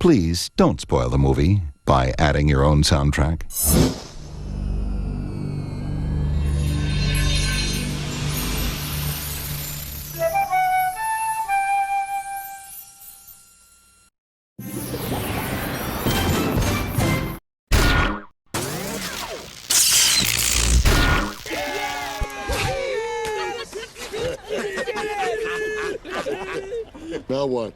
Please don't spoil the movie by adding your own soundtrack. Now what?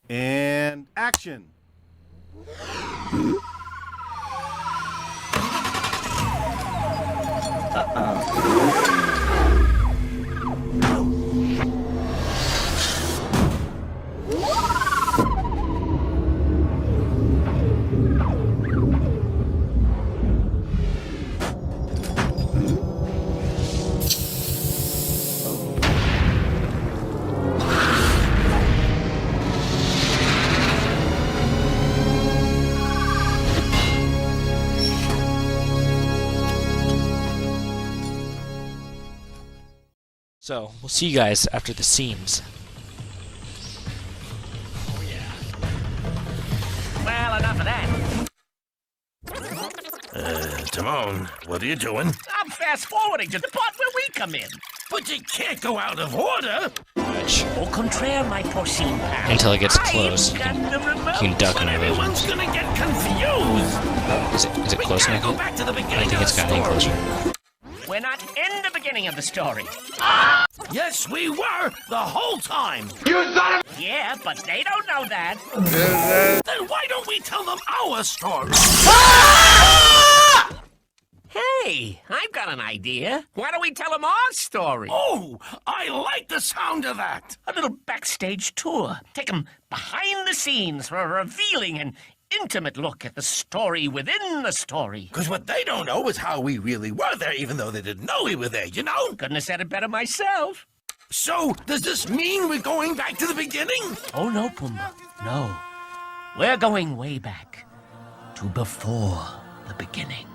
And action. So, we'll see you guys after the scenes. Oh, yeah. Well, enough of that. Timon, what are you doing? I'm fast-forwarding to the part where we come in. But you can't go out of order! Au contraire, my porcine pal. Until it gets close, you I've got the remote. can duck But and move. everyone's gonna get confused! Is it We close can't now? go back to the I beginning think of it's the gotten any story. closer. We're not in the beginning of the story. Yes, we were the whole time! Yeah, but they don't know that. Then why don't we tell them our story? Hey, I've got an idea. Why don't we tell them our story? Oh, I like the sound of that! A little backstage tour. Take them behind the scenes for a revealing and intimate look at the story within the story. Because what they don't know is how we really were there, even though they didn't know we were there, you know? Couldn't have said it better myself. So, does this mean we're going back to the beginning? Oh, no, Pumbaa. No. We're going way back to before the beginning.